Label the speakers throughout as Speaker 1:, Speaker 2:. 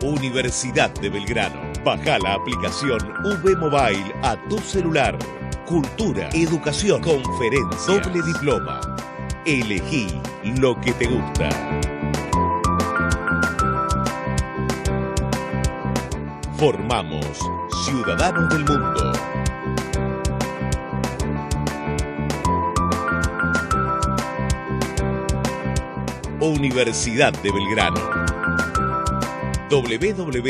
Speaker 1: Universidad de Belgrano. Baja la aplicación V Mobile a tu celular. Cultura, educación, conferencias, doble diploma. Elegí lo que te gusta. Formamos ciudadanos del mundo. Universidad de Belgrano. www.v.edu.ar.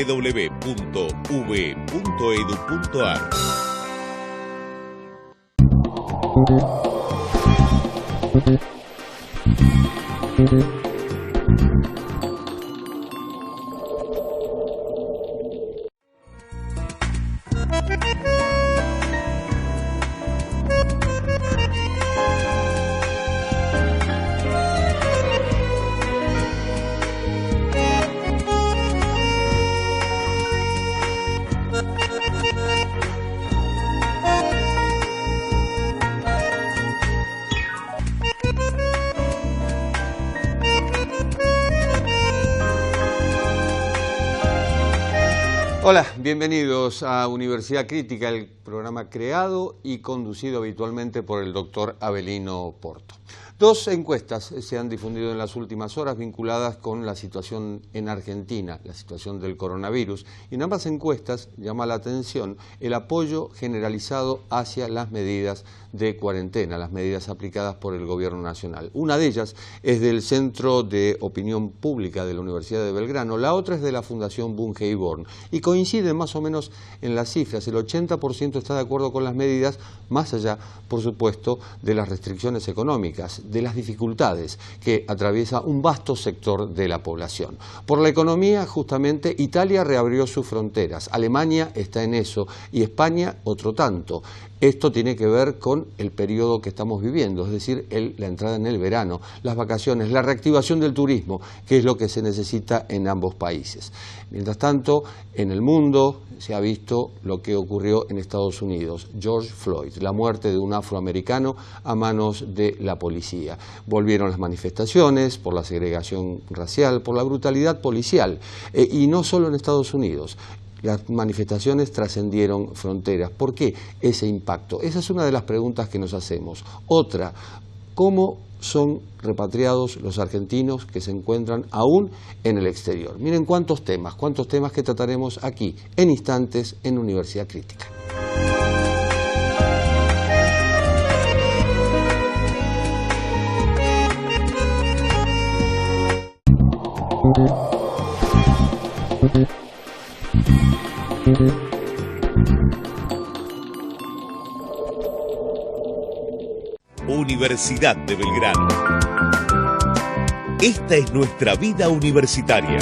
Speaker 2: Hola, bienvenidos a Universidad Crítica, el programa creado y conducido habitualmente por el doctor Avelino Porto. Dos encuestas se han difundido en las últimas horas vinculadas con la situación en Argentina, la situación del coronavirus. Y en ambas encuestas llama la atención el apoyo generalizado hacia las medidas de cuarentena, las medidas aplicadas por el Gobierno Nacional. Una de ellas es del Centro de Opinión Pública de la Universidad de Belgrano, la otra es de la Fundación Bunge y Born. Y coinciden más o menos en las cifras, el 80% está de acuerdo con las medidas, más allá, por supuesto, de las restricciones económicas, de las dificultades que atraviesa un vasto sector de la población. Por la economía, justamente, Italia reabrió sus fronteras, Alemania está en eso y España otro tanto. Esto tiene que ver con el periodo que estamos viviendo, es decir, la entrada en el verano, las vacaciones, la reactivación del turismo, que es lo que se necesita en ambos países. Mientras tanto, en el mundo se ha visto lo que ocurrió en Estados Unidos, George Floyd, la muerte de un afroamericano a manos de la policía. Volvieron las manifestaciones por la segregación racial, por la brutalidad policial, y no solo en Estados Unidos. Las manifestaciones trascendieron fronteras. ¿Por qué ese impacto? Esa es una de las preguntas que nos hacemos. Otra, ¿cómo son repatriados los argentinos que se encuentran aún en el exterior? Miren cuántos temas que trataremos aquí, en instantes, en Universidad Crítica.
Speaker 1: Universidad de Belgrano. Esta es nuestra vida universitaria.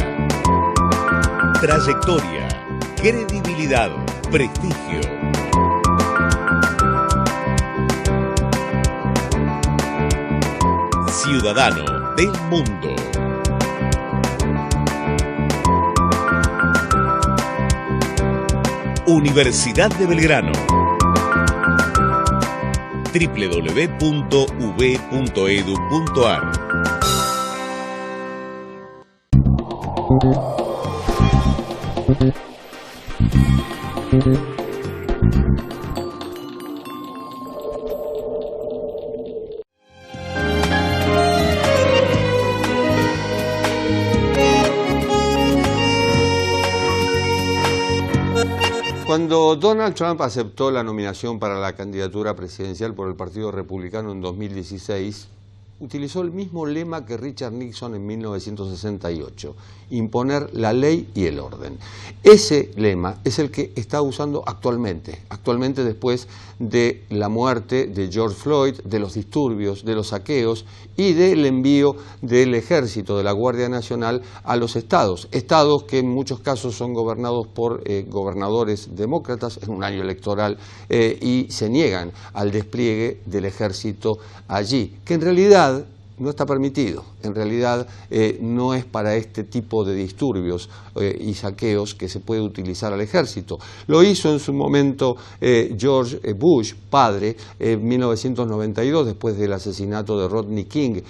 Speaker 1: Trayectoria, credibilidad, prestigio. Ciudadano del mundo. Universidad de Belgrano. www.v.edu.ar.
Speaker 2: Cuando Donald Trump aceptó la nominación para la candidatura presidencial por el Partido Republicano en 2016, utilizó el mismo lema que Richard Nixon en 1968, imponer la ley y el orden. Ese lema es el que está usando actualmente después de la muerte de George Floyd, de los disturbios, de los saqueos y del envío del ejército, de la Guardia Nacional a los estados que en muchos casos son gobernados por gobernadores demócratas en un año electoral y se niegan al despliegue del ejército allí, que en realidad no está permitido, en realidad no es para este tipo de disturbios y saqueos que se puede utilizar al ejército. Lo hizo en su momento George Bush, padre, en 1992, después del asesinato de Rodney King,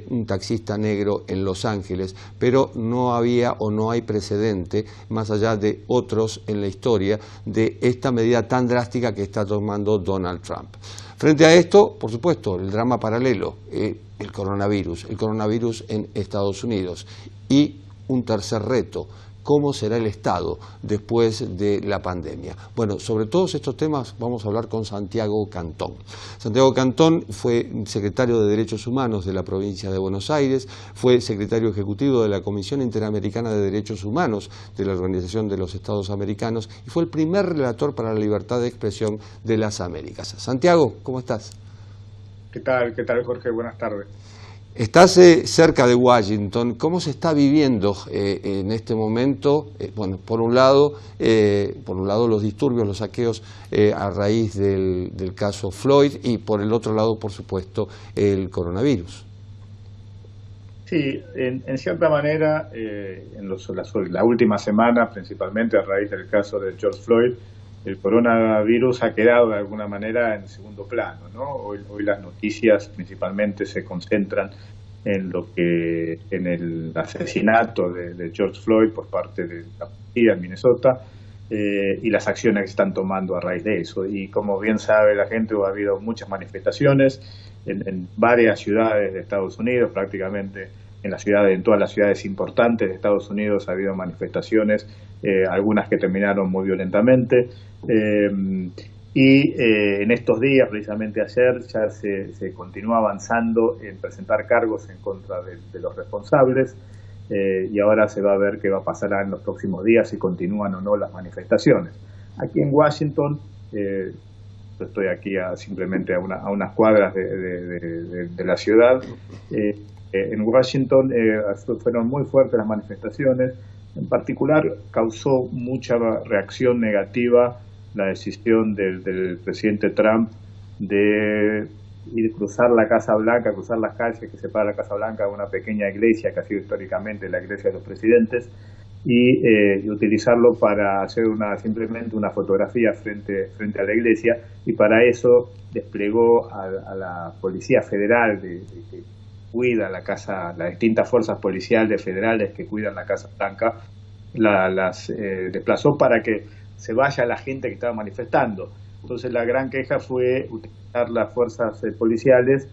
Speaker 2: un taxista negro en Los Ángeles, pero no había o no hay precedente, más allá de otros en la historia, de esta medida tan drástica que está tomando Donald Trump. Frente a esto, por supuesto, el drama paralelo, el coronavirus en Estados Unidos. Y un tercer reto, ¿cómo será el Estado después de la pandemia? Bueno, sobre todos estos temas vamos a hablar con Santiago Cantón. Santiago Cantón fue secretario de Derechos Humanos de la provincia de Buenos Aires, fue secretario ejecutivo de la Comisión Interamericana de Derechos Humanos de la Organización de los Estados Americanos y fue el primer relator para la libertad de expresión de las Américas. Santiago, ¿cómo estás?
Speaker 3: ¿Qué tal, Jorge? Buenas tardes.
Speaker 2: Estás cerca de Washington. ¿Cómo se está viviendo en este momento? Bueno, por un lado los disturbios, los saqueos a raíz del caso Floyd y por el otro lado, por supuesto, el coronavirus.
Speaker 3: Sí, en cierta manera, en la última semana, principalmente a raíz del caso de George Floyd, el coronavirus ha quedado de alguna manera en segundo plano, ¿no? Hoy las noticias principalmente se concentran en el asesinato de George Floyd por parte de la policía en Minnesota y las acciones que están tomando a raíz de eso. Y como bien sabe la gente, ha habido muchas manifestaciones en varias ciudades de Estados Unidos, prácticamente en todas las ciudades importantes de Estados Unidos ha habido manifestaciones, algunas que terminaron muy violentamente, en estos días, precisamente ayer, ya se continúa avanzando en presentar cargos en contra de los responsables, y ahora se va a ver qué va a pasar en los próximos días, si continúan o no las manifestaciones. Aquí en Washington, yo estoy aquí simplemente a unas cuadras de la ciudad. En Washington fueron muy fuertes las manifestaciones. En particular, causó mucha reacción negativa la decisión del presidente Trump de ir cruzar la Casa Blanca, cruzar las calles que separan la Casa Blanca de una pequeña iglesia que ha sido históricamente la iglesia de los presidentes y utilizarlo para hacer simplemente una fotografía frente a la iglesia, y para eso desplegó a la Policía Federal que cuida las distintas fuerzas policiales federales que cuidan la Casa Blanca, las desplazó para que se vaya la gente que estaba manifestando. Entonces la gran queja fue utilizar las fuerzas policiales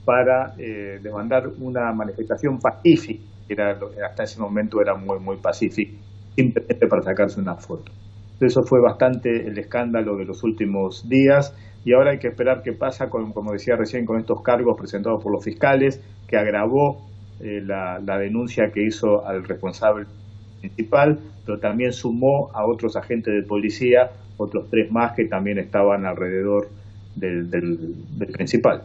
Speaker 3: para demandar una manifestación pacífica, que hasta ese momento era muy, muy pacífica, simplemente para sacarse una foto. Entonces eso fue bastante el escándalo de los últimos días, y ahora hay que esperar qué pasa, como decía recién, con estos cargos presentados por los fiscales, que agravó la denuncia que hizo al responsable principal, pero también sumó a otros agentes de policía, otros 3 más que también estaban alrededor del principal.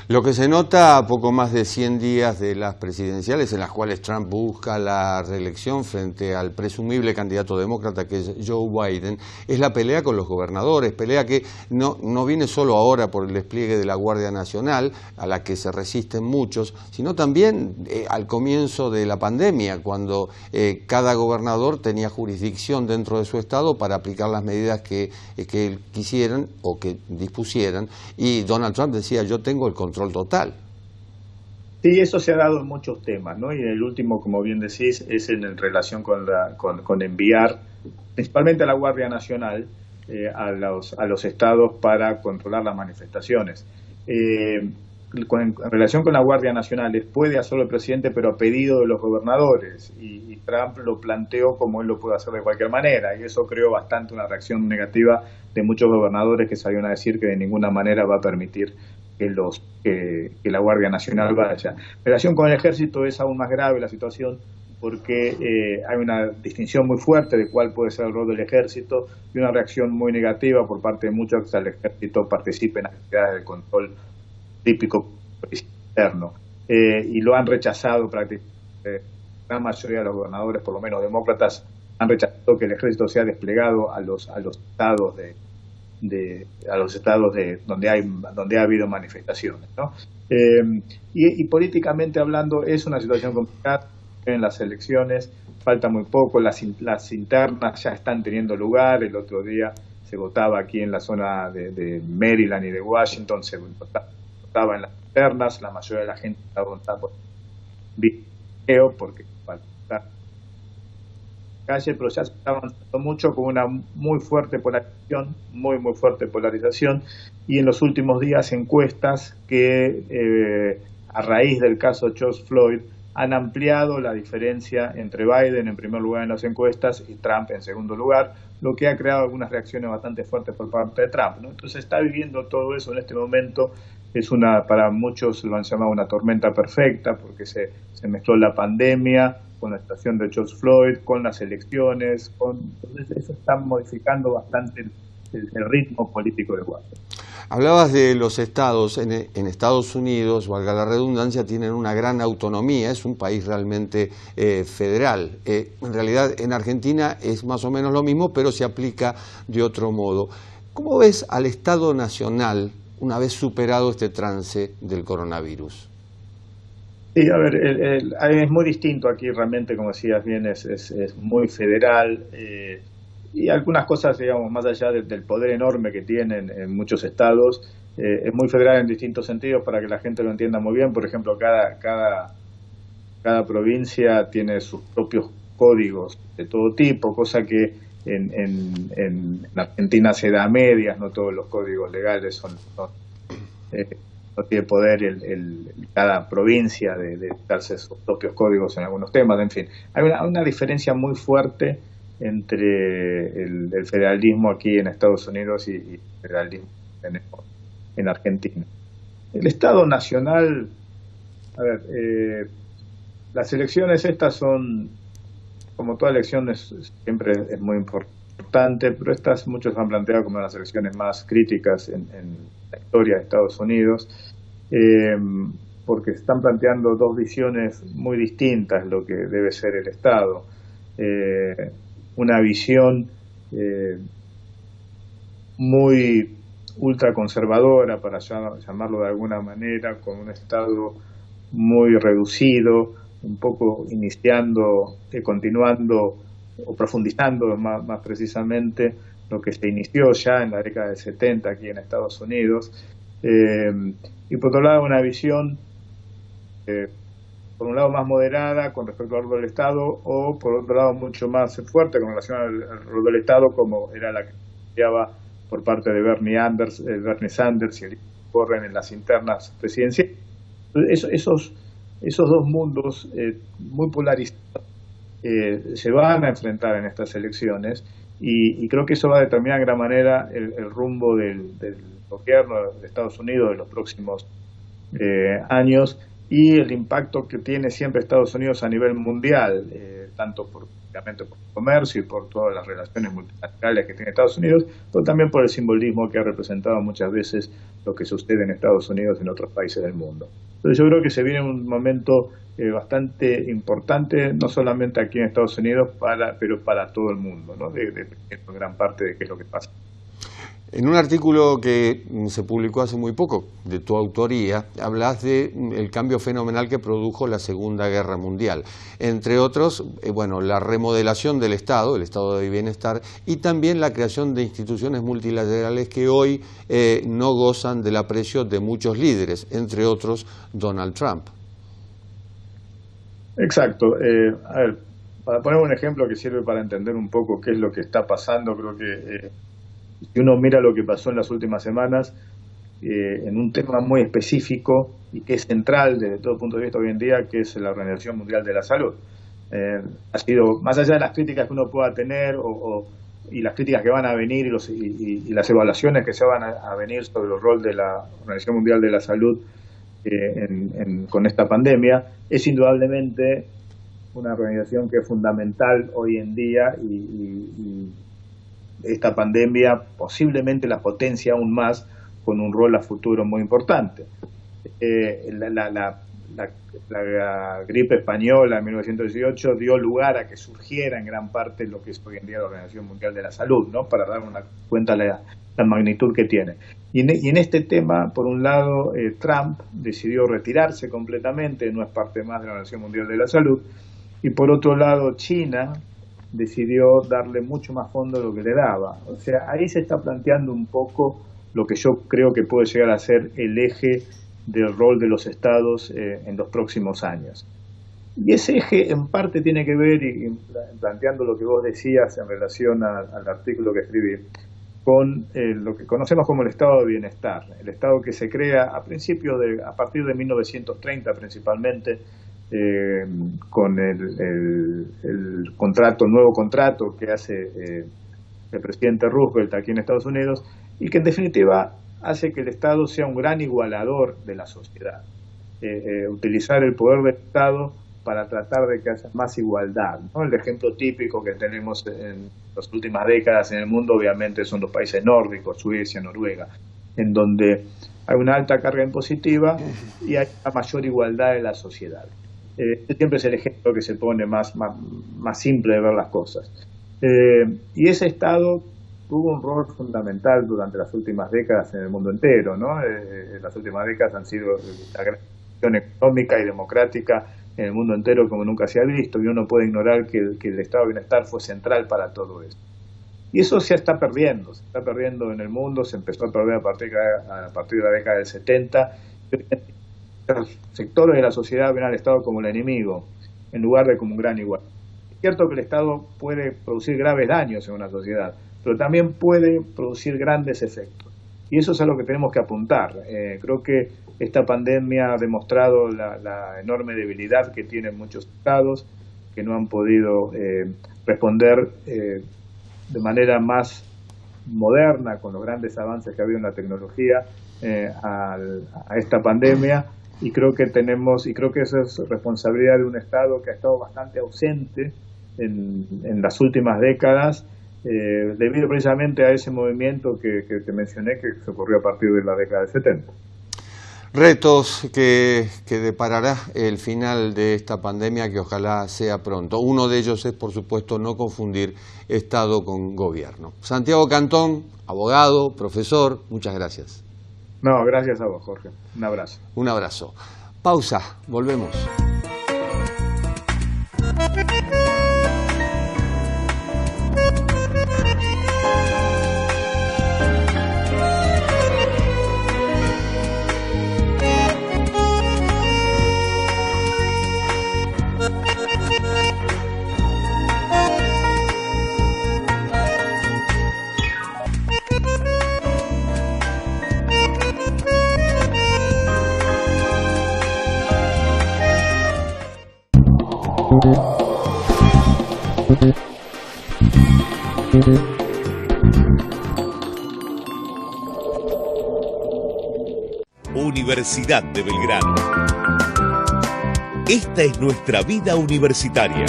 Speaker 2: Lo que se nota a poco más de 100 días de las presidenciales en las cuales Trump busca la reelección frente al presumible candidato demócrata que es Joe Biden, es la pelea con los gobernadores, pelea que no viene solo ahora por el despliegue de la Guardia Nacional, a la que se resisten muchos, sino también al comienzo de la pandemia, cuando cada gobernador tenía jurisdicción dentro de su estado para aplicar las medidas que quisieran o que dispusieran, y Donald Trump decía: yo tengo el control total.
Speaker 3: Sí, eso se ha dado en muchos temas, ¿no? Y el último, como bien decís, es en relación con enviar principalmente a la Guardia Nacional a los estados para controlar las manifestaciones. En relación con la Guardia Nacional, puede hacerlo el presidente, pero a pedido de los gobernadores, y Trump lo planteó como él lo puede hacer de cualquier manera, y eso creó bastante una reacción negativa de muchos gobernadores que salieron a decir que de ninguna manera va a permitir que la Guardia Nacional vaya. En relación con el ejército es aún más grave la situación, porque hay una distinción muy fuerte de cuál puede ser el rol del ejército y una reacción muy negativa por parte de muchos que el ejército participe en actividades de control típico interno. Y lo han rechazado prácticamente. La gran mayoría de los gobernadores, por lo menos demócratas, han rechazado que el ejército sea desplegado a los estados donde ha habido manifestaciones, ¿no? Y políticamente hablando es una situación complicada. En las elecciones falta muy poco, las internas ya están teniendo lugar. El otro día se votaba aquí en la zona de Maryland y de Washington, se votaba en las internas. La mayoría de la gente está votando por video porque falta calle, pero ya se está avanzando mucho con una muy fuerte polarización, y en los últimos días encuestas que a raíz del caso George Floyd han ampliado la diferencia entre Biden en primer lugar en las encuestas y Trump en segundo lugar, lo que ha creado algunas reacciones bastante fuertes por parte de Trump, ¿no? Entonces está viviendo todo eso en este momento. Para muchos lo han llamado una tormenta perfecta, porque se mezcló la pandemia con la situación de George Floyd, con las elecciones, entonces eso está modificando bastante el ritmo político de Washington.
Speaker 2: Hablabas de los estados. En Estados Unidos, valga la redundancia, tienen una gran autonomía, es un país realmente federal. En realidad en Argentina es más o menos lo mismo, pero se aplica de otro modo. ¿Cómo ves al Estado Nacional una vez superado este trance del coronavirus?
Speaker 3: Sí, a ver, es muy distinto aquí realmente, como decías bien, es muy federal. Y algunas cosas, digamos, más allá del poder enorme que tienen en muchos estados, es muy federal en distintos sentidos para que la gente lo entienda muy bien. Por ejemplo, cada provincia tiene sus propios códigos de todo tipo, cosa que en Argentina se da a medias, no todos los códigos legales no tiene poder cada provincia de darse sus propios códigos en algunos temas. En fin, hay una diferencia muy fuerte entre el federalismo aquí en Estados Unidos y el federalismo en Argentina. El Estado Nacional, a ver, las elecciones estas son, como toda elección, siempre es muy importante, pero estas muchos han planteado como las elecciones más críticas en la historia de Estados Unidos, porque se están planteando dos visiones muy distintas de lo que debe ser el Estado. Una visión muy ultraconservadora, para llamarlo de alguna manera, con un Estado muy reducido, un poco continuando o profundizando más precisamente lo que se inició ya en la década del 70 aquí en Estados Unidos, y por otro lado una visión por un lado más moderada con respecto al rol del Estado, o por otro lado mucho más fuerte con relación al rol del Estado, como era la que planteaba por parte de Bernie Sanders y el Warren en las internas presidenciales. Esos dos mundos muy polarizados se van a enfrentar en estas elecciones, y creo que eso va a determinar en gran manera el rumbo del gobierno de Estados Unidos de los próximos años, y el impacto que tiene siempre Estados Unidos a nivel mundial, tanto por el comercio y por todas las relaciones multilaterales que tiene Estados Unidos, pero también por el simbolismo que ha representado muchas veces lo que sucede en Estados Unidos y en otros países del mundo. Entonces yo creo que se viene un momento bastante importante, no solamente aquí en Estados Unidos, pero para todo el mundo, ¿no? De gran parte de qué es lo que pasa.
Speaker 2: En un artículo que se publicó hace muy poco, de tu autoría, hablas del cambio fenomenal que produjo la Segunda Guerra Mundial. Entre otros, la remodelación del Estado, el Estado de Bienestar, y también la creación de instituciones multilaterales que hoy no gozan del aprecio de muchos líderes, entre otros Donald Trump.
Speaker 3: Exacto. A ver, para poner un ejemplo que sirve para entender un poco qué es lo que está pasando, creo que si uno mira lo que pasó en las últimas semanas, en un tema muy específico y que es central desde todo punto de vista hoy en día, que es la Organización Mundial de la Salud. Ha sido, más allá de las críticas que uno pueda tener o y las críticas que van a venir y las evaluaciones que se van a venir sobre el rol de la Organización Mundial de la Salud con esta pandemia, es indudablemente una organización que es fundamental hoy en día y esta pandemia posiblemente la potencia aún más con un rol a futuro muy importante. La gripe española en 1918 dio lugar a que surgiera en gran parte lo que es hoy en día la Organización Mundial de la Salud, ¿no? Para dar una cuenta de la magnitud que tiene. Y en este tema, por un lado, Trump decidió retirarse completamente, no es parte más de la Organización Mundial de la Salud, y por otro lado, China decidió darle mucho más fondo de lo que le daba. O sea, ahí se está planteando un poco lo que yo creo que puede llegar a ser el eje del rol de los estados en los próximos años. Y ese eje en parte tiene que ver, y planteando lo que vos decías en relación al artículo que escribí, con lo que conocemos como el estado de bienestar, el estado que se crea a partir de 1930 principalmente, con el nuevo contrato que hace el presidente Roosevelt aquí en Estados Unidos, y que en definitiva hace que el Estado sea un gran igualador de la sociedad. Utilizar el poder del Estado para tratar de que haya más igualdad, ¿no? El ejemplo típico que tenemos en las últimas décadas en el mundo obviamente son los países nórdicos, Suecia, Noruega, en donde hay una alta carga impositiva y hay una mayor igualdad de la sociedad. Siempre es el ejemplo que se pone más simple de ver las cosas. Y ese Estado tuvo un rol fundamental durante las últimas décadas en el mundo entero, ¿no? Las últimas décadas han sido la gran acción económica y democrática en el mundo entero como nunca se ha visto, y uno no puede ignorar que el estado de bienestar fue central para todo eso. Y eso se está perdiendo en el mundo, se empezó a perder a partir de la década del 70. Los sectores de la sociedad ven al Estado como el enemigo, en lugar de como un gran igual. Es cierto que el Estado puede producir graves daños en una sociedad, pero también puede producir grandes efectos. Y eso es a lo que tenemos que apuntar. Creo que esta pandemia ha demostrado la enorme debilidad que tienen muchos estados, que no han podido responder de manera más moderna, con los grandes avances que ha habido en la tecnología, a esta pandemia. Y creo que eso es responsabilidad de un Estado que ha estado bastante ausente en las últimas décadas, debido precisamente a ese movimiento que te mencioné, que se ocurrió a partir de la década del 70.
Speaker 2: Retos que deparará el final de esta pandemia, que ojalá sea pronto. Uno de ellos es, por supuesto, no confundir Estado con gobierno. Santiago Cantón, abogado, profesor, muchas gracias.
Speaker 3: No, gracias a vos, Jorge. Un abrazo.
Speaker 2: Un abrazo. Pausa, volvemos.
Speaker 1: Universidad de Belgrano. Esta es nuestra vida universitaria.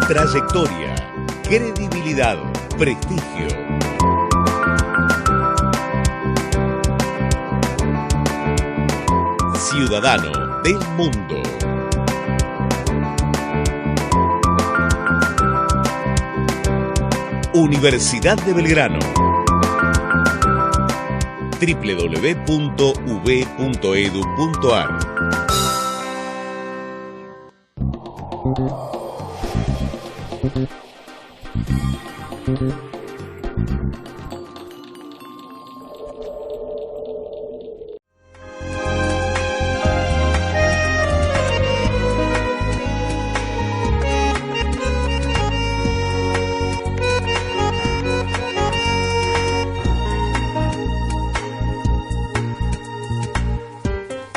Speaker 1: Trayectoria, credibilidad, prestigio. Ciudadano del mundo. Universidad de Belgrano. www.ub.edu.ar.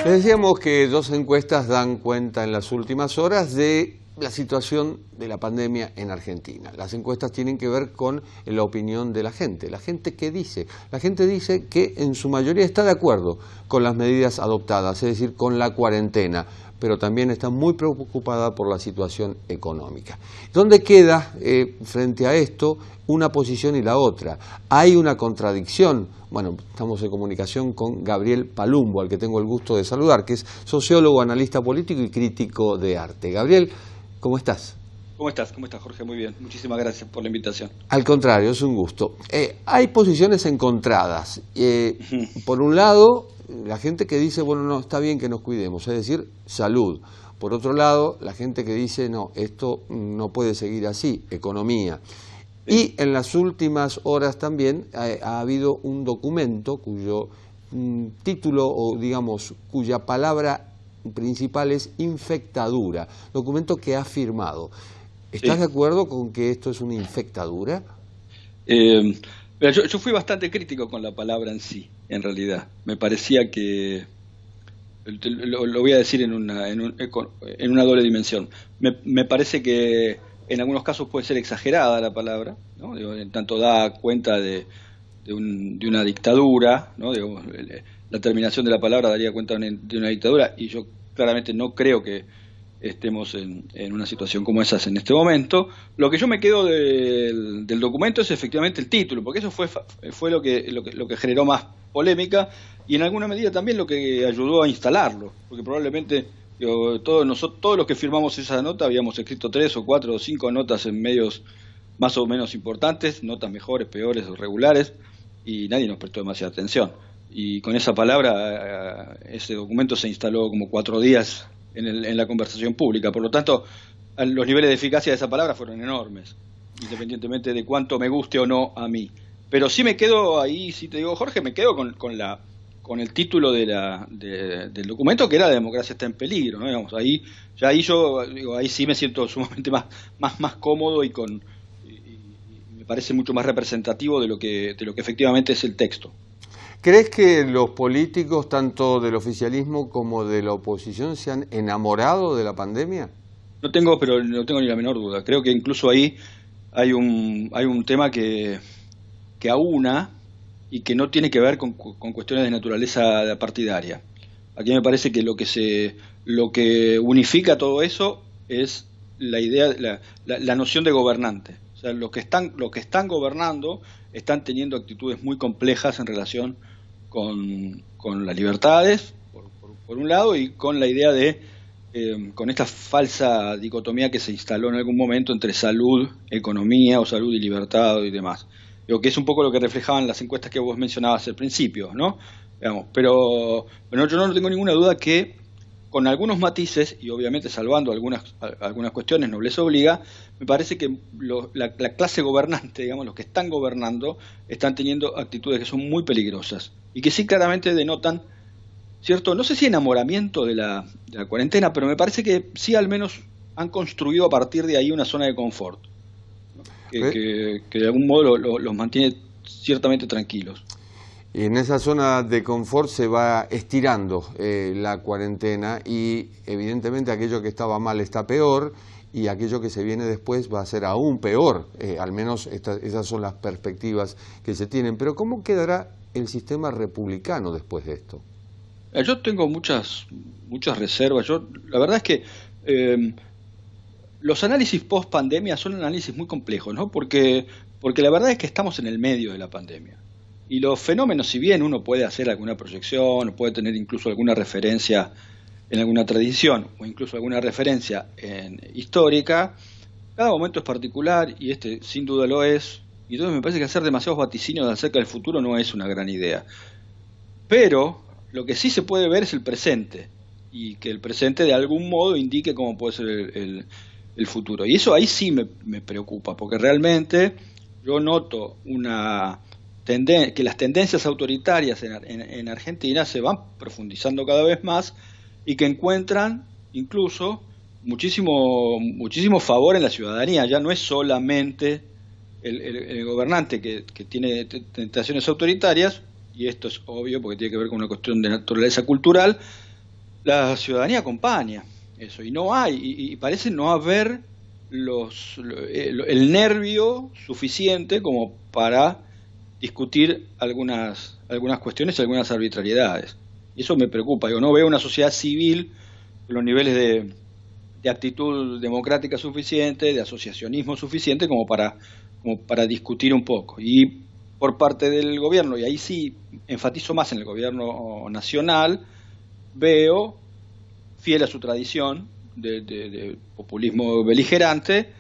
Speaker 2: Les decíamos que dos encuestas dan cuenta en las últimas horas de la situación de la pandemia en Argentina. Las encuestas tienen que ver con la opinión de la gente. ¿La gente qué dice? La gente dice que en su mayoría está de acuerdo con las medidas adoptadas, es decir, con la cuarentena, pero también está muy preocupada por la situación económica. ¿Dónde queda frente a esto una posición y la otra? ¿Hay una contradicción? Bueno, estamos en comunicación con Gabriel Palumbo, al que tengo el gusto de saludar, que es sociólogo, analista político y crítico de arte. Gabriel, ¿cómo estás?
Speaker 4: ¿Cómo estás, Jorge? Muy bien. Muchísimas gracias por la invitación.
Speaker 2: Al contrario, es un gusto. Hay posiciones encontradas. Por un lado, la gente que dice, bueno, no, está bien que nos cuidemos, es decir, salud. Por otro lado, la gente que dice, no, esto no puede seguir así, economía. Y en las últimas horas también ha habido un documento cuyo título, o digamos, cuya palabra principal es infectadura, documento que ha firmado. ¿Estás de acuerdo con que esto es una infectadura?
Speaker 4: Yo fui bastante crítico con la palabra en sí, en realidad. Me parecía que, lo voy a decir en una doble dimensión, me parece que en algunos casos puede ser exagerada la palabra, ¿no? En tanto da cuenta de una dictadura, ¿no? La terminación de la palabra daría cuenta de una dictadura, y yo claramente no creo que estemos en una situación como esa en este momento. Lo que yo me quedo del documento es efectivamente el título, porque eso fue lo que generó más polémica, y en alguna medida también lo que ayudó a instalarlo, porque probablemente todos los que firmamos esa nota habíamos escrito 3 o 4 o 5 notas en medios más o menos importantes, notas mejores, peores o regulares, y nadie nos prestó demasiada atención. Y con esa palabra, ese documento se instaló como 4 días en la conversación pública. Por lo tanto, los niveles de eficacia de esa palabra fueron enormes, independientemente de cuánto me guste o no a mí. Pero sí me quedo ahí, si te digo, Jorge, me quedo con el título del documento, que era "La democracia está en peligro", ¿no? Digamos, ahí sí me siento sumamente más cómodo y me parece mucho más representativo de lo que efectivamente es el texto.
Speaker 2: ¿Crees que los políticos, tanto del oficialismo como de la oposición, se han enamorado de la pandemia?
Speaker 4: No tengo ni la menor duda. Creo que incluso ahí hay un tema que aúna y que no tiene que ver con cuestiones de naturaleza partidaria. Aquí me parece que lo que unifica todo eso es la idea, la noción de gobernante. O sea, los que están gobernando están teniendo actitudes muy complejas en relación con las libertades, por un lado, y con la idea de con esta falsa dicotomía que se instaló en algún momento entre salud, economía, o salud y libertad y demás. Digo, que es un poco lo que reflejaban las encuestas que vos mencionabas al principio, ¿no? Digamos, pero yo no tengo ninguna duda que, con algunos matices, y obviamente salvando algunas cuestiones, nobleza obliga, me parece que la clase gobernante, digamos, los que están gobernando, están teniendo actitudes que son muy peligrosas y que sí claramente denotan cierto, no sé si enamoramiento de la cuarentena, pero me parece que sí al menos han construido a partir de ahí una zona de confort, ¿no? que de algún modo los mantiene ciertamente tranquilos.
Speaker 2: Y en esa zona de confort se va estirando la cuarentena, y evidentemente aquello que estaba mal está peor, y aquello que se viene después va a ser aún peor. Al menos esas son las perspectivas que se tienen. Pero ¿cómo quedará el sistema republicano después de esto?
Speaker 4: Yo tengo muchas reservas. La verdad es que los análisis post pandemia son análisis muy complejos, ¿no? Porque la verdad es que estamos en el medio de la pandemia. Y los fenómenos, si bien uno puede hacer alguna proyección, puede tener incluso alguna referencia en alguna tradición, o incluso alguna referencia histórica, cada momento es particular, y este sin duda lo es, y entonces me parece que hacer demasiados vaticinios acerca del futuro no es una gran idea. Pero lo que sí se puede ver es el presente, y que el presente de algún modo indique cómo puede ser el futuro. Y eso ahí sí me preocupa, porque realmente yo noto que las tendencias autoritarias en Argentina se van profundizando cada vez más, y que encuentran incluso muchísimo favor en la ciudadanía. Ya no es solamente el gobernante que tiene tentaciones autoritarias, y esto es obvio porque tiene que ver con una cuestión de naturaleza cultural. La ciudadanía acompaña. eso, y no hay, y parece no haber el nervio suficiente como para discutir algunas cuestiones, algunas arbitrariedades. Y eso me preocupa. Yo no veo una sociedad civil con los niveles de actitud democrática suficiente, de asociacionismo suficiente como para discutir un poco. Y por parte del gobierno, y ahí sí enfatizo más en el gobierno nacional, veo, fiel a su tradición de populismo beligerante,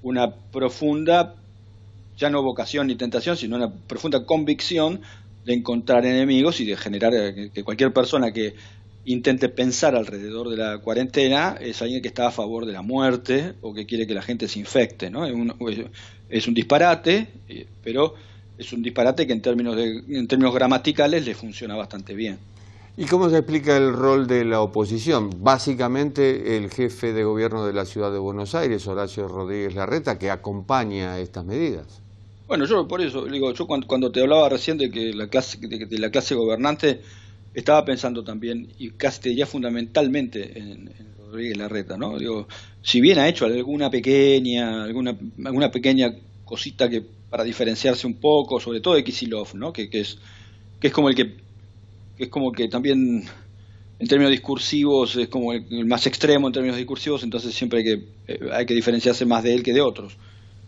Speaker 4: una profunda, ya no vocación ni tentación, sino una profunda convicción de encontrar enemigos y de generar que cualquier persona que intente pensar alrededor de la cuarentena es alguien que está a favor de la muerte o que quiere que la gente se infecte, ¿no? Es un disparate, pero es un disparate que en términos gramaticales le funciona bastante bien.
Speaker 2: ¿Y cómo se explica el rol de la oposición? Básicamente el jefe de gobierno de la ciudad de Buenos Aires, Horacio Rodríguez Larreta, que acompaña estas medidas.
Speaker 4: Bueno, yo por eso digo, yo cuando te hablaba recién de que de la clase gobernante, estaba pensando también, y casi te diría fundamentalmente, en Rodríguez Larreta, ¿no? Digo, si bien ha hecho alguna pequeña cosita que para diferenciarse un poco, sobre todo de Kicillof, ¿no? Que es como que también en términos discursivos es como el más extremo en términos discursivos, entonces siempre hay que diferenciarse más de él que de otros.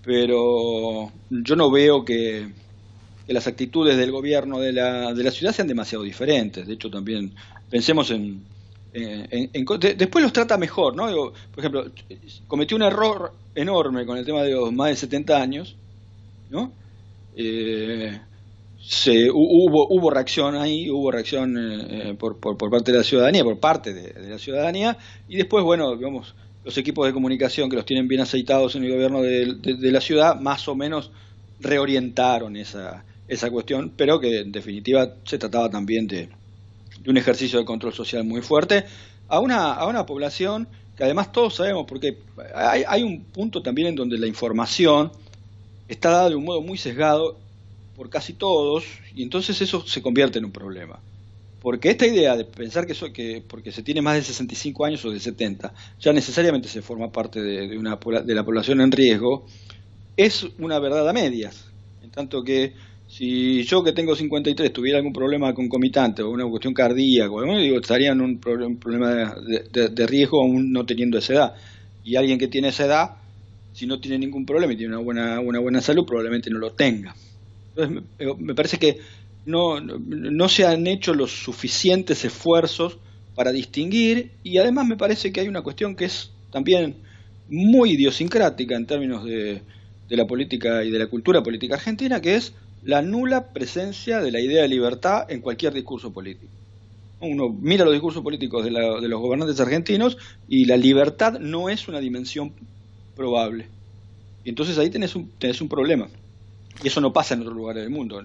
Speaker 4: Pero yo no veo que las actitudes del gobierno de la ciudad sean demasiado diferentes. De hecho, también pensemos después los trata mejor, ¿no? Digo, por ejemplo, cometió un error enorme con el tema de los más de 70 años, ¿no? Hubo reacción ahí, por parte de la ciudadanía, y después, bueno, digamos, los equipos de comunicación que los tienen bien aceitados en el gobierno de la ciudad, más o menos reorientaron esa cuestión, pero que en definitiva se trataba también de un ejercicio de control social muy fuerte a una población que además todos sabemos, porque hay un punto también en donde la información está dada de un modo muy sesgado por casi todos, y entonces eso se convierte en un problema. Porque esta idea de pensar que porque se tiene más de 65 años o de 70, ya necesariamente se forma parte de la población en riesgo, es una verdad a medias. En tanto que si yo que tengo 53 tuviera algún problema concomitante o una cuestión cardíaca, estaría en un problema de riesgo aún no teniendo esa edad. Y alguien que tiene esa edad, si no tiene ningún problema y tiene una buena salud, probablemente no lo tenga. Entonces me parece que no se han hecho los suficientes esfuerzos para distinguir, y además me parece que hay una cuestión que es también muy idiosincrática en términos de la política y de la cultura política argentina, que es la nula presencia de la idea de libertad en cualquier discurso político. Uno mira los discursos políticos de los gobernantes argentinos y la libertad no es una dimensión probable. Y entonces ahí tenés un problema. Y eso no pasa en otros lugares del mundo.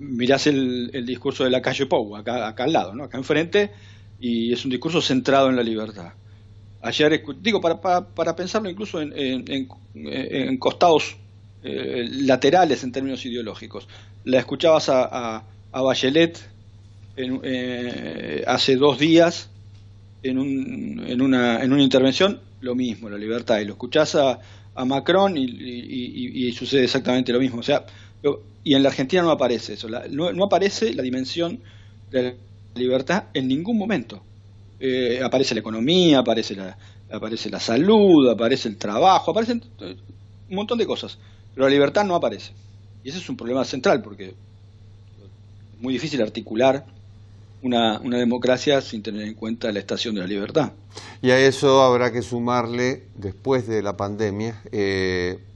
Speaker 4: Mirás el discurso de la calle Pou, acá al lado, ¿no? Acá enfrente, y es un discurso centrado en la libertad. Ayer, para pensarlo incluso en costados laterales en términos ideológicos. La escuchabas a Bachelet hace 2 días en una intervención, lo mismo, la libertad, y lo escuchás a Macron y sucede exactamente lo mismo. O sea, y en la Argentina no aparece eso, no aparece la dimensión de la libertad en ningún momento. Aparece la economía, aparece la salud, aparece el trabajo, aparecen un montón de cosas, pero la libertad no aparece. Y ese es un problema central, porque es muy difícil articular una democracia sin tener en cuenta la estación de la libertad.
Speaker 2: Y a eso habrá que sumarle, después de la pandemia,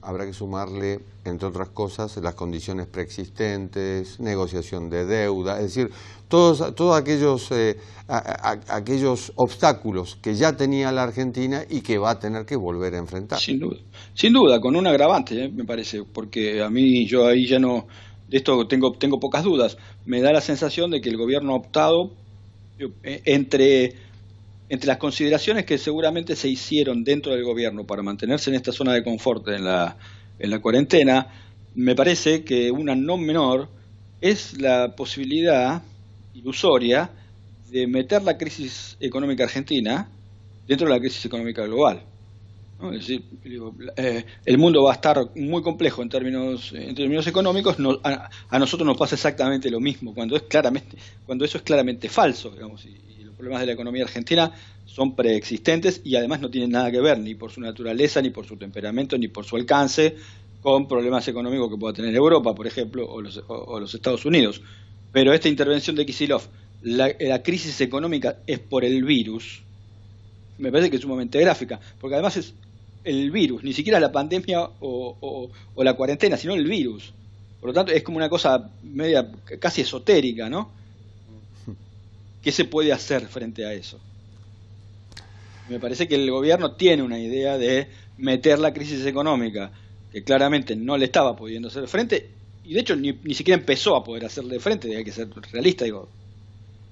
Speaker 2: habrá que sumarle, entre otras cosas, las condiciones preexistentes, negociación de deuda, es decir, todos aquellos obstáculos que ya tenía la Argentina y que va a tener que volver a enfrentar.
Speaker 4: Sin duda, con un agravante, me parece, porque a mí yo ahí ya no... De esto tengo pocas dudas. Me da la sensación de que el gobierno ha optado entre las consideraciones que seguramente se hicieron dentro del gobierno para mantenerse en esta zona de confort en la cuarentena. Me parece que una no menor es la posibilidad ilusoria de meter la crisis económica argentina dentro de la crisis económica global, ¿no? Es decir, el mundo va a estar muy complejo en términos económicos. A nosotros nos pasa exactamente lo mismo, cuando eso es claramente falso, digamos, y los problemas de la economía argentina son preexistentes y además no tienen nada que ver ni por su naturaleza, ni por su temperamento, ni por su alcance con problemas económicos que pueda tener Europa, por ejemplo, o los Estados Unidos. Pero esta intervención de Kicillof, la crisis económica es por el virus, me parece que es sumamente gráfica, porque además es el virus, ni siquiera la pandemia o la cuarentena, sino el virus. Por lo tanto, es como una cosa media, casi esotérica, ¿no? ¿Qué se puede hacer frente a eso? Me parece que el gobierno tiene una idea de meter la crisis económica, que claramente no le estaba pudiendo hacer frente, y de hecho ni siquiera empezó a poder hacerle frente, hay que ser realista, digo,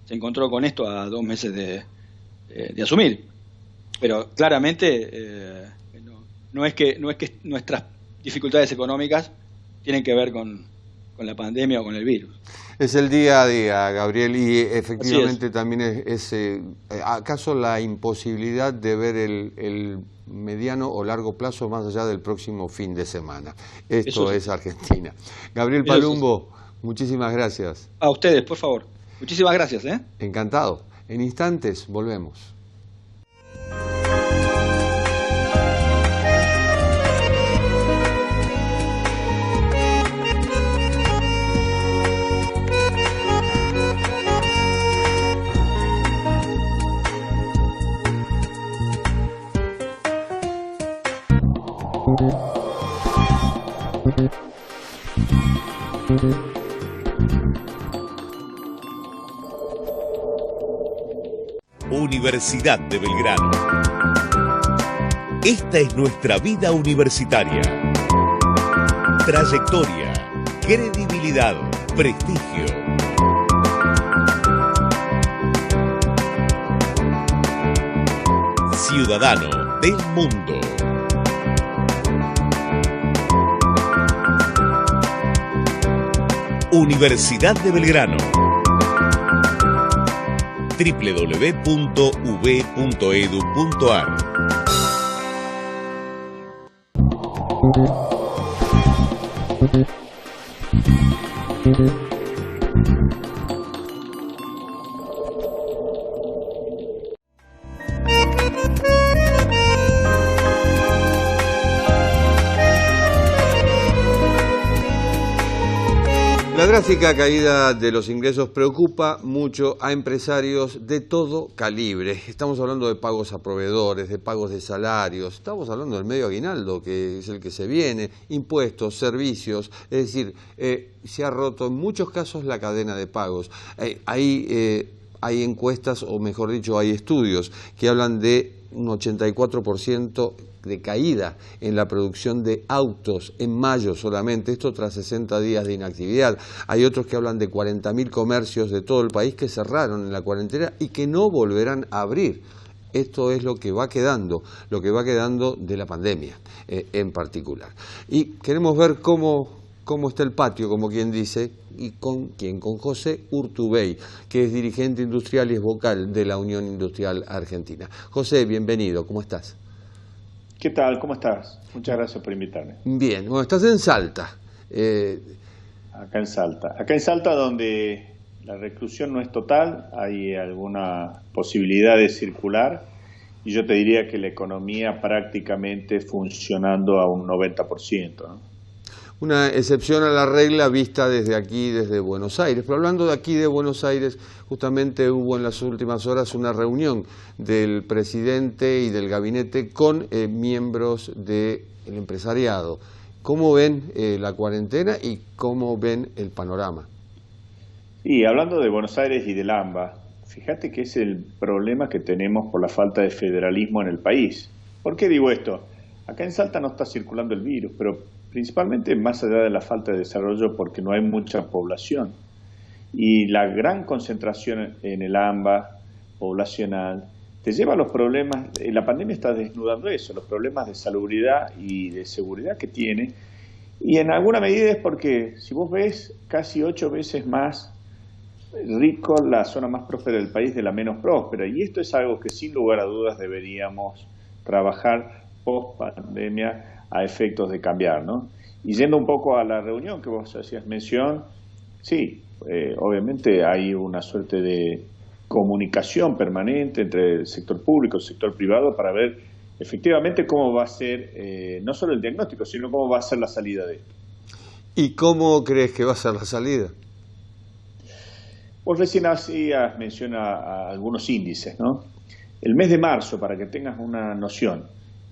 Speaker 4: se encontró con esto a 2 meses de asumir. Pero claramente no es que nuestras dificultades económicas tienen que ver con la pandemia o con el virus.
Speaker 2: Es el día a día, Gabriel, y efectivamente también es ¿acaso la imposibilidad de ver el mediano o largo plazo más allá del próximo fin de semana? Esto es Argentina. Gabriel Palumbo, muchísimas gracias.
Speaker 4: A ustedes, por favor. Muchísimas gracias.
Speaker 2: Encantado. En instantes volvemos.
Speaker 1: Universidad de Belgrano. Esta es nuestra vida universitaria. Trayectoria, credibilidad, prestigio. Ciudadano del mundo. Universidad de Belgrano. www.ub.edu.ar.
Speaker 2: La drástica caída de los ingresos preocupa mucho a empresarios de todo calibre. Estamos hablando de pagos a proveedores, de pagos de salarios, estamos hablando del medio aguinaldo, que es el que se viene, impuestos, servicios, es decir, se ha roto en muchos casos la cadena de pagos. Hay encuestas, o mejor dicho, hay estudios que hablan de un 84% de caída en la producción de autos en mayo solamente, esto tras 60 días de inactividad. Hay otros que hablan de 40.000 comercios de todo el país que cerraron en la cuarentena y que no volverán a abrir. Esto es lo que va quedando de la pandemia en particular. Y queremos ver cómo está el patio, como quien dice, y con José Urtubey, que es dirigente industrial y es vocal de la Unión Industrial Argentina. José, bienvenido, ¿cómo estás?
Speaker 5: ¿Qué tal? ¿Cómo estás? Muchas gracias por invitarme.
Speaker 2: Bien, bueno, estás en Salta.
Speaker 5: Acá en Salta donde la reclusión no es total, hay alguna posibilidad de circular y yo te diría que la economía prácticamente funcionando a un 90%, ¿no?
Speaker 2: Una excepción a la regla vista desde aquí, desde Buenos Aires. Pero hablando de aquí de Buenos Aires, justamente hubo en las últimas horas una reunión del presidente y del gabinete con miembros del empresariado. ¿Cómo ven la cuarentena y cómo ven el panorama?
Speaker 5: Y hablando de Buenos Aires y del AMBA, fíjate que es el problema que tenemos por la falta de federalismo en el país. ¿Por qué digo esto? Acá en Salta no está circulando el virus, pero principalmente más allá de la falta de desarrollo porque no hay mucha población. Y la gran concentración en el AMBA poblacional te lleva a los problemas, la pandemia está desnudando eso, los problemas de salubridad y de seguridad que tiene. Y en alguna medida es porque, si vos ves, casi 8 veces más rico la zona más próspera del país de la menos próspera. Y esto es algo que sin lugar a dudas deberíamos trabajar post pandemia a efectos de cambiar, ¿no? Y yendo un poco a la reunión que vos hacías mención, sí, obviamente hay una suerte de comunicación permanente entre el sector público y el sector privado para ver efectivamente cómo va a ser no solo el diagnóstico, sino cómo va a ser la salida de esto.
Speaker 2: ¿Y cómo crees que va a ser la salida?
Speaker 5: Vos recién hacías mención a algunos índices, ¿no? El mes de marzo, para que tengas una noción,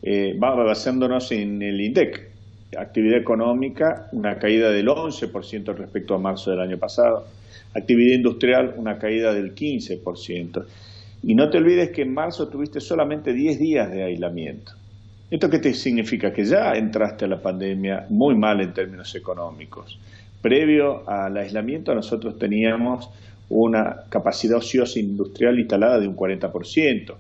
Speaker 5: va basándonos en el INDEC, actividad económica, una caída del 11% respecto a marzo del año pasado, actividad industrial, una caída del 15%. Y no te olvides que en marzo tuviste solamente 10 días de aislamiento. ¿Esto qué te significa? Que ya entraste a la pandemia muy mal en términos económicos. Previo al aislamiento nosotros teníamos una capacidad ociosa industrial instalada de un 40%.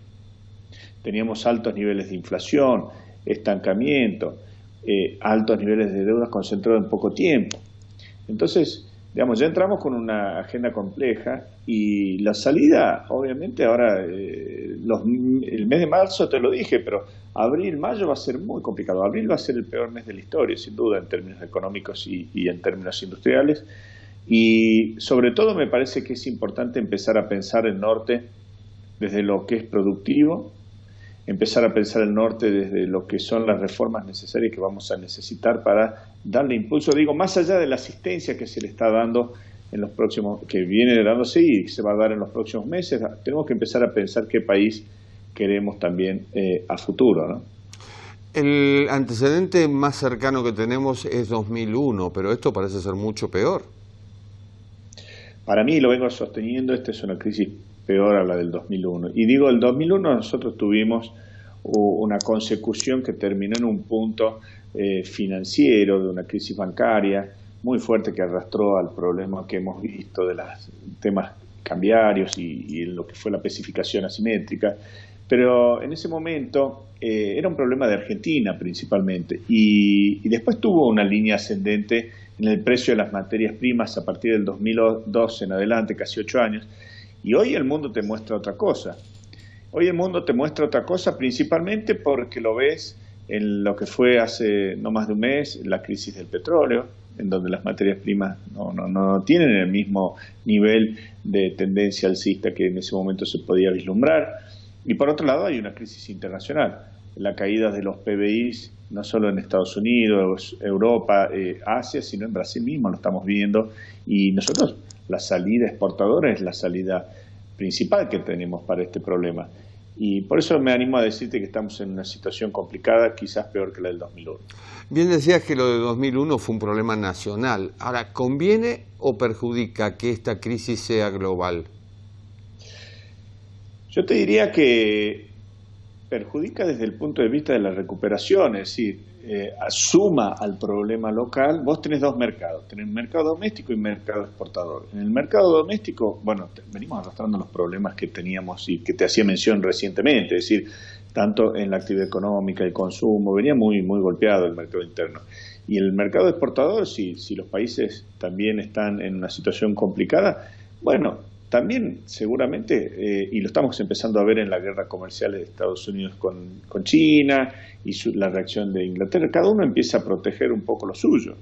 Speaker 5: Teníamos altos niveles de inflación, estancamiento, altos niveles de deudas concentrados en poco tiempo. Entonces, digamos, ya entramos con una agenda compleja y la salida, obviamente, ahora, el mes de marzo te lo dije, pero abril, mayo va a ser muy complicado. Abril va a ser el peor mes de la historia, sin duda, en términos económicos y en términos industriales. Y sobre todo me parece que es importante empezar a pensar el norte desde lo que es productivo, empezar a pensar el norte desde lo que son las reformas necesarias que vamos a necesitar para darle impulso, digo, más allá de la asistencia que se le está dando en los próximos, que viene dándose y se va a dar en los próximos meses, tenemos que empezar a pensar qué país queremos también a futuro, ¿no?
Speaker 2: El antecedente más cercano que tenemos es 2001, pero esto parece ser mucho peor.
Speaker 5: Para mí, lo vengo sosteniendo, esta es una crisis peor a la del 2001. Y digo, el 2001 nosotros tuvimos una consecución que terminó en un punto financiero, de una crisis bancaria muy fuerte que arrastró al problema que hemos visto de los temas cambiarios y lo que fue la especificación asimétrica. Pero en ese momento era un problema de Argentina principalmente y después tuvo una línea ascendente en el precio de las materias primas a partir del 2002 en adelante, casi 8 años. Y hoy el mundo te muestra otra cosa. Hoy el mundo te muestra otra cosa principalmente porque lo ves en lo que fue hace no más de un mes, la crisis del petróleo, en donde las materias primas no tienen el mismo nivel de tendencia alcista que en ese momento se podía vislumbrar. Y por otro lado hay una crisis internacional, la caída de los PBIs, no solo en Estados Unidos, Europa, Asia, sino en Brasil mismo lo estamos viendo. Y nosotros, la salida exportadora es la salida principal que tenemos para este problema. Y por eso me animo a decirte que estamos en una situación complicada, quizás peor que la del 2001.
Speaker 2: Bien decías que lo de 2001 fue un problema nacional. Ahora, ¿conviene o perjudica que esta crisis sea global?
Speaker 5: Yo te diría que perjudica desde el punto de vista de la recuperación, es decir, suma al problema local. Vos tenés dos mercados, tenés mercado doméstico y mercado exportador. En el mercado doméstico, bueno, venimos arrastrando los problemas que teníamos y que te hacía mención recientemente, es decir, tanto en la actividad económica, el consumo, venía muy golpeado el mercado interno. Y el mercado exportador, si los países también están en una situación complicada, bueno, también seguramente, y lo estamos empezando a ver en la guerra comercial de Estados Unidos con China y la reacción de Inglaterra, cada uno empieza a proteger un poco lo suyo.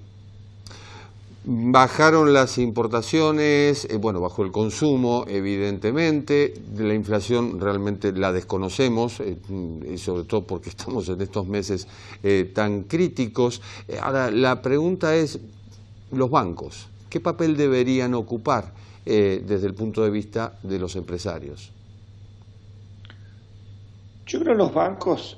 Speaker 2: Bajaron las importaciones, bajó el consumo, evidentemente, la inflación realmente la desconocemos, y sobre todo porque estamos en estos meses tan críticos. Ahora, la pregunta es, los bancos, ¿qué papel deberían ocupar desde el punto de vista de los empresarios?
Speaker 5: Yo creo que los bancos,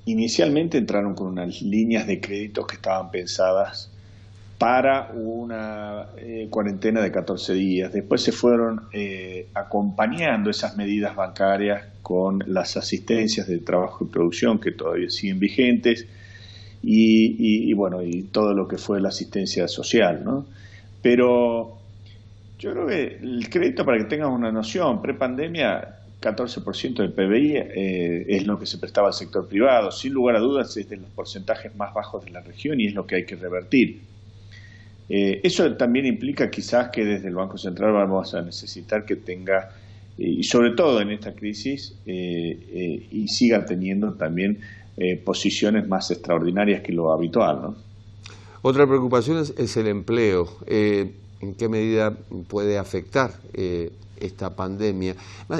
Speaker 5: inicialmente entraron con unas líneas de créditos que estaban pensadas para una cuarentena de 14 días. Después se fueron acompañando esas medidas bancarias con las asistencias de trabajo y producción que todavía siguen vigentes y todo lo que fue la asistencia social, ¿no? Pero yo creo que el crédito, para que tengas una noción, prepandemia, 14% del PBI es lo que se prestaba al sector privado. Sin lugar a dudas es de los porcentajes más bajos de la región y es lo que hay que revertir. Eso también implica quizás que desde el Banco Central vamos a necesitar que tenga, y sobre todo en esta crisis, y siga teniendo también posiciones más extraordinarias que lo habitual, ¿no?
Speaker 2: Otra preocupación es el empleo. ¿En qué medida puede afectar esta pandemia?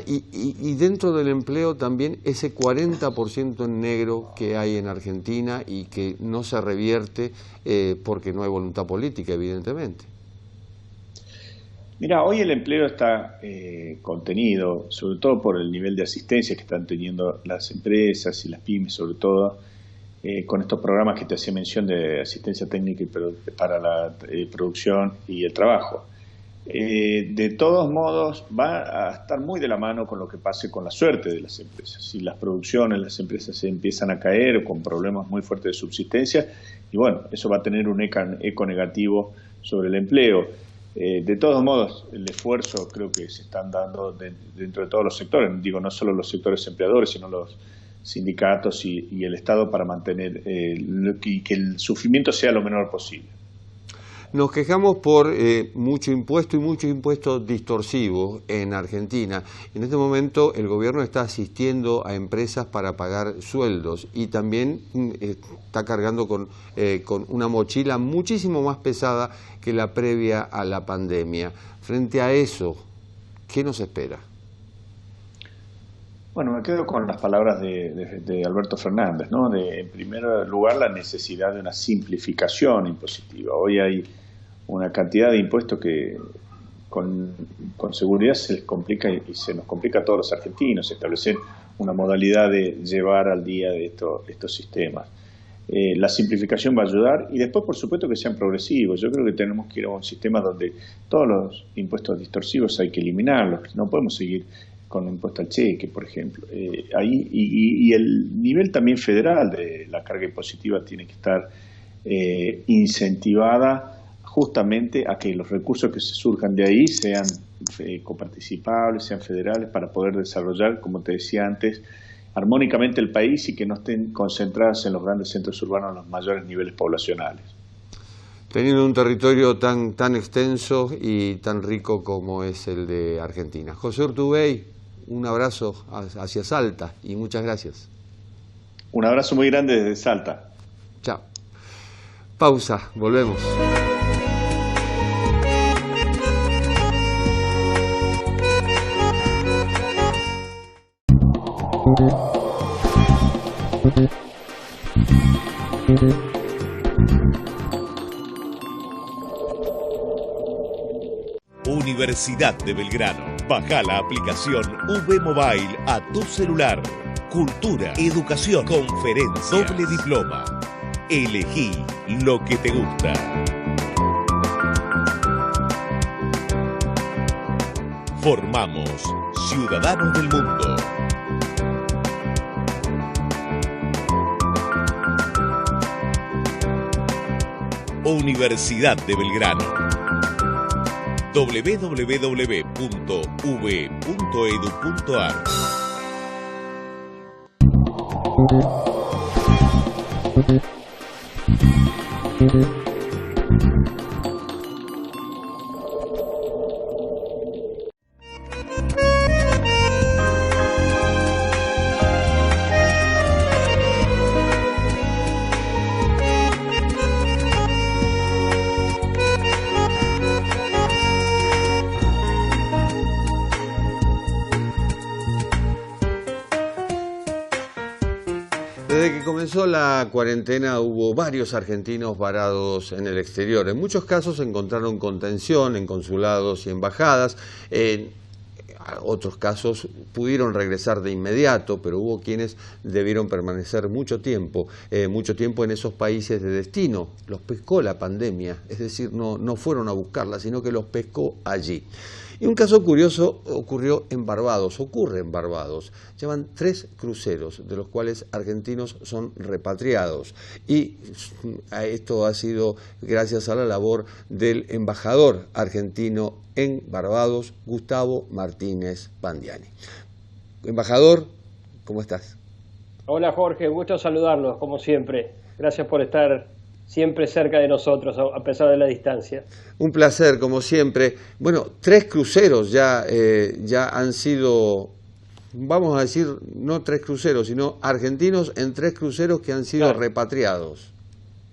Speaker 2: Y dentro del empleo también ese 40% en negro que hay en Argentina y que no se revierte porque no hay voluntad política, evidentemente.
Speaker 5: Mira, hoy el empleo está contenido, sobre todo por el nivel de asistencia que están teniendo las empresas y las pymes, sobre todo, con estos programas que te hacía mención de asistencia técnica para la producción y el trabajo. De todos modos, va a estar muy de la mano con lo que pase con la suerte de las empresas. Si las producciones, las empresas se empiezan a caer con problemas muy fuertes de subsistencia, y bueno, eso va a tener un eco negativo sobre el empleo. De todos modos, el esfuerzo creo que se están dando dentro de todos los sectores, digo, no solo los sectores empleadores, sino los sindicatos y el Estado para mantener y que el sufrimiento sea lo menor posible.
Speaker 2: Nos quejamos por mucho impuesto y mucho impuesto distorsivo en Argentina. En este momento el gobierno está asistiendo a empresas para pagar sueldos y también está cargando con una mochila muchísimo más pesada que la previa a la pandemia. Frente a eso, ¿qué nos espera?
Speaker 5: Bueno, me quedo con las palabras de Alberto Fernández, ¿no? En primer lugar, la necesidad de una simplificación impositiva. Hoy hay una cantidad de impuestos que con seguridad se les complica y se nos complica a todos los argentinos establecer una modalidad de llevar al día de estos sistemas. La simplificación va a ayudar y después, por supuesto, que sean progresivos. Yo creo que tenemos que ir a un sistema donde todos los impuestos distorsivos hay que eliminarlos. No podemos seguir con un impuesto al cheque, por ejemplo. Y el nivel también federal de la carga impositiva tiene que estar incentivada justamente a que los recursos que se surjan de ahí sean coparticipables, sean federales, para poder desarrollar, como te decía antes, armónicamente el país y que no estén concentradas en los grandes centros urbanos en los mayores niveles poblacionales.
Speaker 2: Teniendo un territorio tan extenso y tan rico como es el de Argentina. José Urtubey, un abrazo hacia Salta y muchas gracias.
Speaker 5: Un abrazo muy grande desde Salta.
Speaker 2: Chao. Pausa, volvemos.
Speaker 1: Universidad de Belgrano. Baja la aplicación V Mobile a tu celular. Cultura, educación, conferencias, doble diploma. Elegí lo que te gusta. Formamos ciudadanos del mundo. Universidad de Belgrano. www.v.edu.ar.
Speaker 2: Desde que comenzó la cuarentena hubo varios argentinos varados en el exterior. En muchos casos encontraron contención en consulados y embajadas. En otros casos pudieron regresar de inmediato, pero hubo quienes debieron permanecer mucho tiempo en esos países de destino. Los pescó la pandemia, es decir, no fueron a buscarla, sino que los pescó allí. Y un caso curioso ocurre en Barbados. Llevan 3 cruceros, de los cuales argentinos son repatriados. Y esto ha sido gracias a la labor del embajador argentino en Barbados, Gustavo Martínez Pandiani. Embajador, ¿cómo estás?
Speaker 6: Hola Jorge, gusto saludarlos, como siempre. Gracias por estar siempre cerca de nosotros, a pesar de la distancia.
Speaker 2: Un placer, como siempre. Bueno, 3 cruceros ya han sido, vamos a decir, no 3 cruceros, sino argentinos en 3 cruceros que han sido repatriados.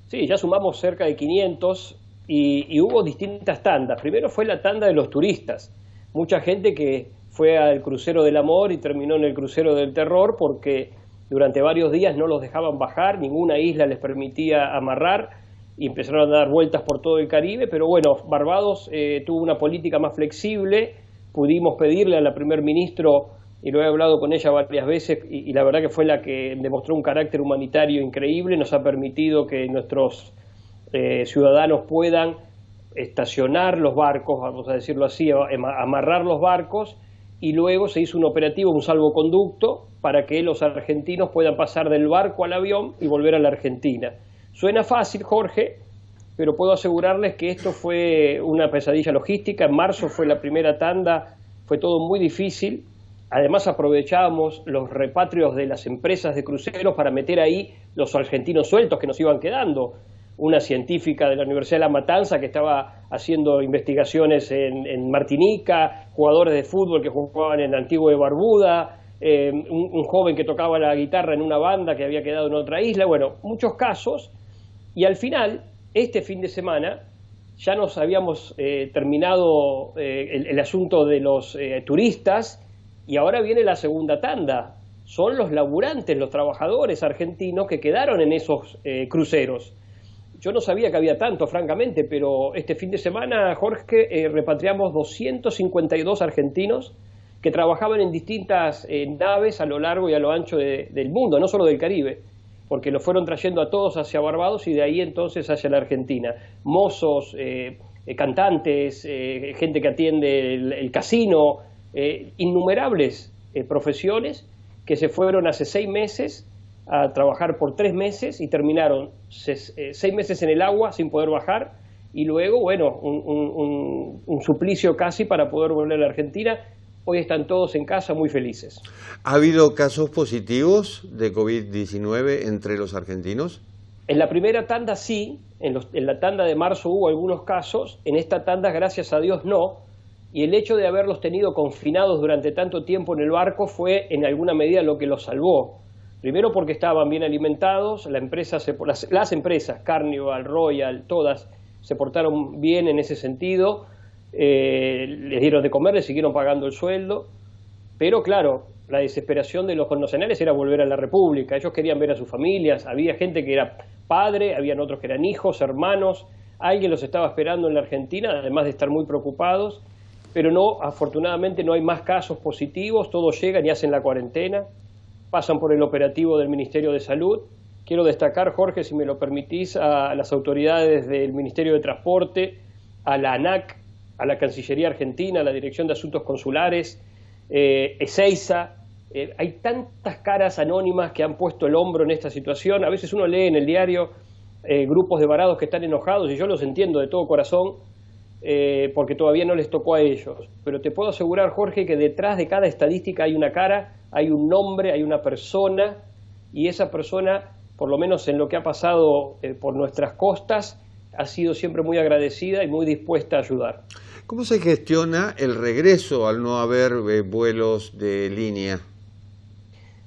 Speaker 6: Sí, ya sumamos cerca de 500 y hubo distintas tandas. Primero fue la tanda de los turistas. Mucha gente que fue al crucero del amor y terminó en el crucero del terror porque durante varios días no los dejaban bajar, ninguna isla les permitía amarrar y empezaron a dar vueltas por todo el Caribe, pero bueno, Barbados tuvo una política más flexible, pudimos pedirle a la primer ministro, y lo he hablado con ella varias veces, y la verdad que fue la que demostró un carácter humanitario increíble, nos ha permitido que nuestros ciudadanos puedan estacionar los barcos, vamos a decirlo así, amarrar los barcos, y luego se hizo un operativo, un salvoconducto, para que los argentinos puedan pasar del barco al avión y volver a la Argentina. Suena fácil, Jorge, pero puedo asegurarles que esto fue una pesadilla logística. En marzo fue la primera tanda, fue todo muy difícil. Además aprovechábamos los repatrios de las empresas de cruceros para meter ahí los argentinos sueltos que nos iban quedando. Una científica de la Universidad de La Matanza que estaba haciendo investigaciones en Martinica, jugadores de fútbol que jugaban en Antigua y Barbuda, un joven que tocaba la guitarra en una banda que había quedado en otra isla, bueno, muchos casos, y al final, este fin de semana, ya nos habíamos terminado el asunto de los turistas, y ahora viene la segunda tanda. Son los laburantes, los trabajadores argentinos que quedaron en esos cruceros. Yo no sabía que había tanto, francamente, pero este fin de semana, Jorge, repatriamos 252 argentinos que trabajaban en distintas naves a lo largo y a lo ancho del mundo, no solo del Caribe, porque los fueron trayendo a todos hacia Barbados y de ahí entonces hacia la Argentina. Mozos, cantantes, gente que atiende el casino, innumerables profesiones que se fueron hace 6 meses a trabajar por 3 meses y terminaron 6 meses en el agua sin poder bajar y luego, bueno, un suplicio casi para poder volver a la Argentina. Hoy están todos en casa muy felices.
Speaker 2: ¿Ha habido casos positivos de COVID-19 entre los argentinos?
Speaker 6: En la primera tanda sí, en la tanda de marzo hubo algunos casos, en esta tanda gracias a Dios no, y el hecho de haberlos tenido confinados durante tanto tiempo en el barco fue en alguna medida lo que los salvó. Primero porque estaban bien alimentados, las empresas, Carnival, Royal, todas se portaron bien en ese sentido, les dieron de comer, les siguieron pagando el sueldo, pero claro, la desesperación de los connacionales era volver a la República, ellos querían ver a sus familias, había gente que era padre, habían otros que eran hijos, hermanos, alguien los estaba esperando en la Argentina, además de estar muy preocupados, pero no, afortunadamente no hay más casos positivos, todos llegan y hacen la cuarentena, pasan por el operativo del Ministerio de Salud. Quiero destacar, Jorge, si me lo permitís, a las autoridades del Ministerio de Transporte, a la ANAC, a la Cancillería Argentina, a la Dirección de Asuntos Consulares, Ezeiza. Hay tantas caras anónimas que han puesto el hombro en esta situación. A veces uno lee en el diario grupos de varados que están enojados, y yo los entiendo de todo corazón, porque todavía no les tocó a ellos. Pero te puedo asegurar, Jorge, que detrás de cada estadística hay una cara, hay un nombre, hay una persona, y esa persona, por lo menos en lo que ha pasado por nuestras costas, ha sido siempre muy agradecida y muy dispuesta a ayudar.
Speaker 2: ¿Cómo se gestiona el regreso al no haber vuelos de línea?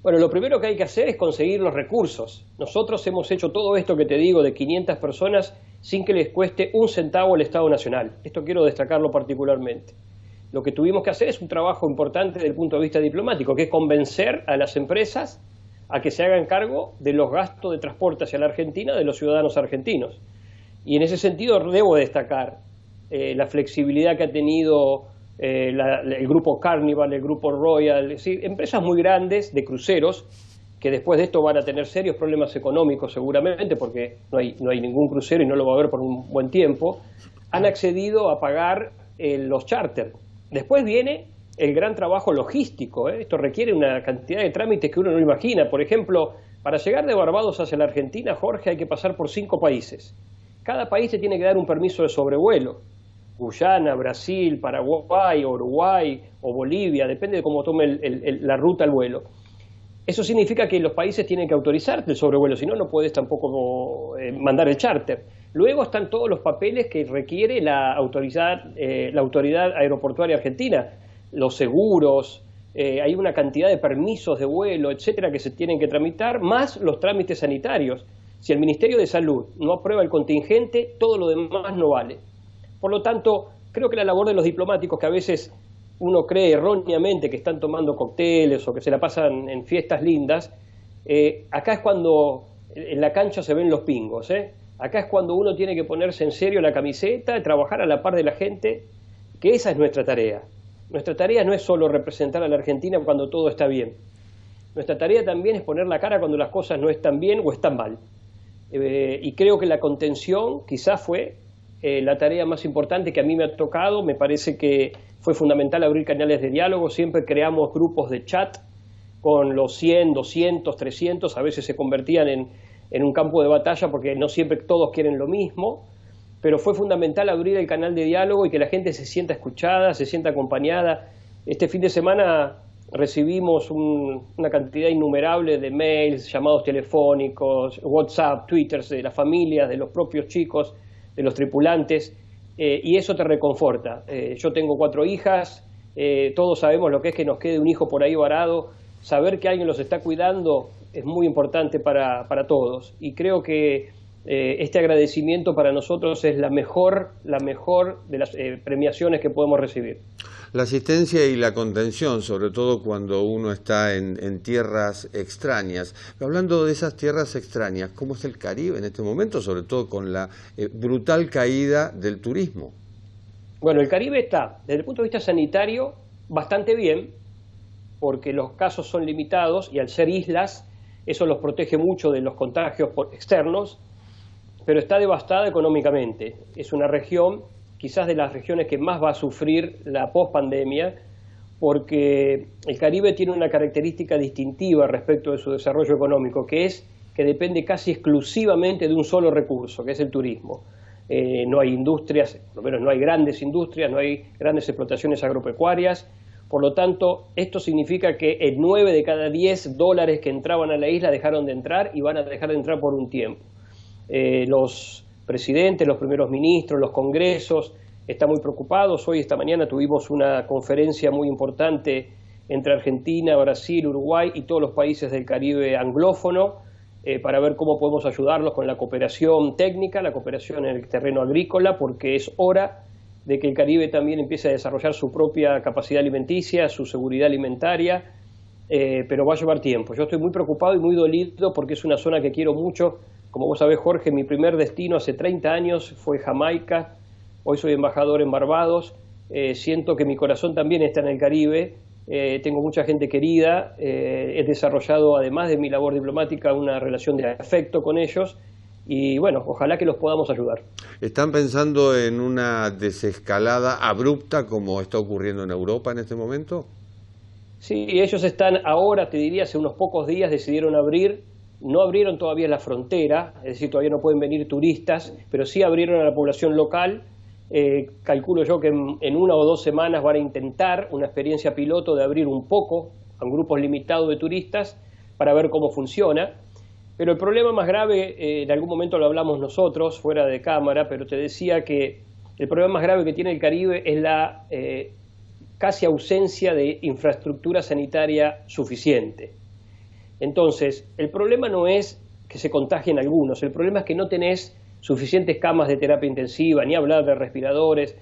Speaker 6: Bueno, lo primero que hay que hacer es conseguir los recursos. Nosotros hemos hecho todo esto que te digo de 500 personas sin que les cueste un centavo al Estado Nacional. Esto quiero destacarlo particularmente. Lo que tuvimos que hacer es un trabajo importante desde el punto de vista diplomático, que es convencer a las empresas a que se hagan cargo de los gastos de transporte hacia la Argentina de los ciudadanos argentinos. Y en ese sentido debo destacar la flexibilidad que ha tenido el grupo Carnival, el grupo Royal, es decir, empresas muy grandes de cruceros que después de esto van a tener serios problemas económicos seguramente porque no hay ningún crucero y no lo va a haber por un buen tiempo, han accedido a pagar los charters. Después viene el gran trabajo logístico, Esto requiere una cantidad de trámites que uno no imagina. Por ejemplo, para llegar de Barbados hacia la Argentina, Jorge, hay que pasar por 5 países. Cada país te tiene que dar un permiso de sobrevuelo. Guyana, Brasil, Paraguay, Uruguay o Bolivia, depende de cómo tome la ruta el vuelo. Eso significa que los países tienen que autorizar el sobrevuelo, si no, no puedes tampoco mandar el charter. Luego están todos los papeles que requiere la autoridad aeroportuaria argentina, los seguros, hay una cantidad de permisos de vuelo, etcétera, que se tienen que tramitar, más los trámites sanitarios. Si el Ministerio de Salud no aprueba el contingente, todo lo demás no vale. Por lo tanto, creo que la labor de los diplomáticos, que a veces uno cree erróneamente que están tomando cócteles o que se la pasan en fiestas lindas, acá es cuando en la cancha se ven los pingos, Acá es cuando uno tiene que ponerse en serio la camiseta, trabajar a la par de la gente, que esa es nuestra tarea. Nuestra tarea no es solo representar a la Argentina cuando todo está bien. Nuestra tarea también es poner la cara cuando las cosas no están bien o están mal. Y creo que la contención quizás fue la tarea más importante que a mí me ha tocado. Me parece que fue fundamental abrir canales de diálogo. Siempre creamos grupos de chat con los 100, 200, 300. A veces se convertían en un campo de batalla porque no siempre todos quieren lo mismo. Pero fue fundamental abrir el canal de diálogo y que la gente se sienta escuchada, se sienta acompañada. Este fin de semana recibimos una cantidad innumerable de mails, llamados telefónicos, WhatsApp, Twitter de las familias, de los propios chicos, de los tripulantes, y eso te reconforta. Yo tengo 4 hijas, todos sabemos lo que es que nos quede un hijo por ahí varado. Saber que alguien los está cuidando es muy importante para todos, y creo que este agradecimiento para nosotros es la mejor de las premiaciones que podemos recibir.
Speaker 2: La asistencia y la contención, sobre todo cuando uno está en tierras extrañas. Hablando de esas tierras extrañas, ¿cómo es el Caribe en este momento, sobre todo con la brutal caída del turismo?
Speaker 6: Bueno, el Caribe está, desde el punto de vista sanitario, bastante bien, porque los casos son limitados y al ser islas, eso los protege mucho de los contagios externos, pero está devastada económicamente. Es una región, quizás de las regiones que más va a sufrir la pospandemia, porque el Caribe tiene una característica distintiva respecto de su desarrollo económico, que es que depende casi exclusivamente de un solo recurso, que es el turismo. No hay industrias, por lo menos no hay grandes industrias, no hay grandes explotaciones agropecuarias. Por lo tanto, esto significa que 9 de cada 10 dólares que entraban a la isla dejaron de entrar y van a dejar de entrar por un tiempo. Los presidentes, los primeros ministros, los congresos están muy preocupados. Hoy, esta mañana, tuvimos una conferencia muy importante entre Argentina, Brasil, Uruguay y todos los países del Caribe anglófono para ver cómo podemos ayudarlos con la cooperación técnica, la cooperación en el terreno agrícola, porque es hora de que el Caribe también empiece a desarrollar su propia capacidad alimenticia, su seguridad alimentaria, pero va a llevar tiempo. Yo estoy muy preocupado y muy dolido porque es una zona que quiero mucho. Como vos sabés, Jorge, mi primer destino hace 30 años fue Jamaica. Hoy soy embajador en Barbados. Siento que mi corazón también está en el Caribe. Tengo mucha gente querida. He desarrollado, además de mi labor diplomática, una relación de afecto con ellos. Y bueno, ojalá que los podamos ayudar.
Speaker 2: ¿Están pensando en una desescalada abrupta como está ocurriendo en Europa en este momento?
Speaker 6: Sí, ellos están ahora, te diría, hace unos pocos días decidieron abrir. No abrieron todavía la frontera, es decir, todavía no pueden venir turistas, pero sí abrieron a la población local. Calculo yo que en 1 o 2 semanas van a intentar una experiencia piloto de abrir un poco a un grupo limitado de turistas para ver cómo funciona. Pero el problema más grave, en algún momento lo hablamos nosotros, fuera de cámara, pero te decía que el problema más grave que tiene el Caribe es la casi ausencia de infraestructura sanitaria suficiente. Entonces, el problema no es que se contagien algunos, el problema es que no tenés suficientes camas de terapia intensiva, ni hablar de respiradores.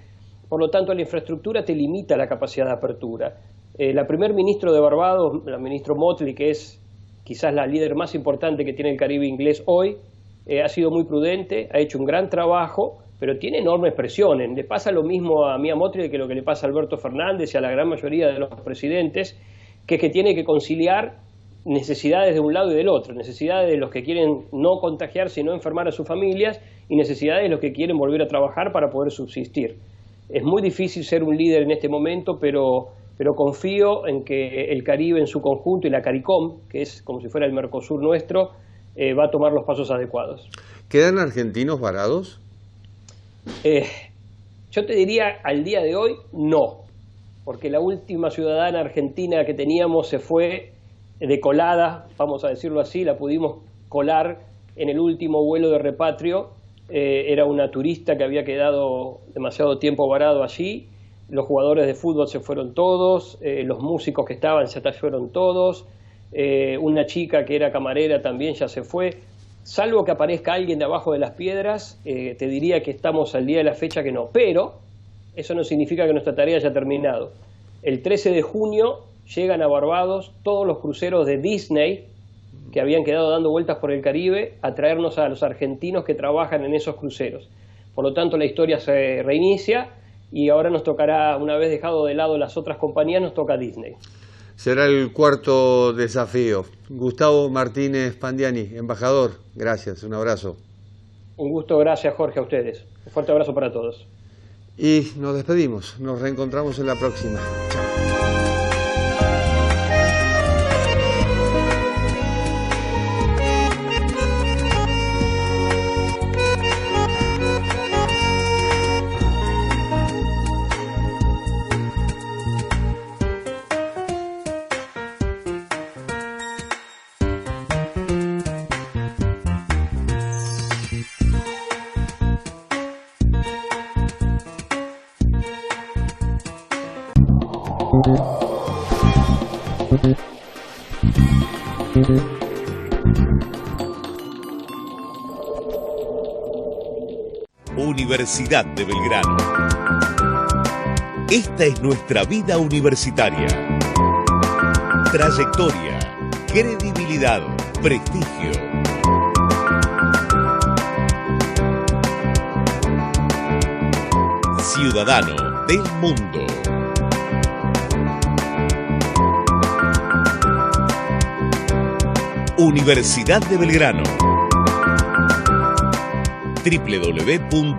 Speaker 6: Por lo tanto, la infraestructura te limita la capacidad de apertura. La primer ministro de Barbados, la ministra Motley, que es quizás la líder más importante que tiene el Caribe inglés hoy, ha sido muy prudente, ha hecho un gran trabajo, pero tiene enormes presiones. Le pasa lo mismo a Mia Motley que lo que le pasa a Alberto Fernández y a la gran mayoría de los presidentes, que es que tiene que conciliar necesidades de un lado y del otro, necesidades de los que quieren no contagiarse y no enfermar a sus familias, y necesidades de los que quieren volver a trabajar para poder subsistir. Es muy difícil ser un líder en este momento, pero confío en que el Caribe en su conjunto y la CARICOM, que es como si fuera el Mercosur nuestro, va a tomar los pasos adecuados.
Speaker 2: ¿Quedan argentinos varados?
Speaker 6: Yo te diría, al día de hoy, no, porque la última ciudadana argentina que teníamos se fue de colada, vamos a decirlo así, la pudimos colar en el último vuelo de repatrio. Era una turista que había quedado demasiado tiempo varado allí. Los jugadores de fútbol se fueron todos, los músicos que estaban se fueron todos, una chica que era camarera también ya se fue. Salvo que aparezca alguien de abajo de las piedras, te diría que estamos al día de la fecha que no. Pero eso no significa que nuestra tarea haya terminado. El 13 de junio llegan a Barbados todos los cruceros de Disney que habían quedado dando vueltas por el Caribe a traernos a los argentinos que trabajan en esos cruceros. Por lo tanto, la historia se reinicia y ahora nos tocará, una vez dejado de lado las otras compañías, nos toca Disney.
Speaker 2: Será el cuarto desafío. Gustavo Martínez Pandiani, embajador, gracias, un abrazo.
Speaker 6: Un gusto, gracias Jorge, a ustedes. Un fuerte abrazo para todos.
Speaker 2: Y nos despedimos, nos reencontramos en la próxima.
Speaker 1: Universidad de Belgrano. Esta es nuestra vida universitaria. Trayectoria, credibilidad, prestigio. Ciudadano del mundo. Universidad de Belgrano. www.ub.edu.ar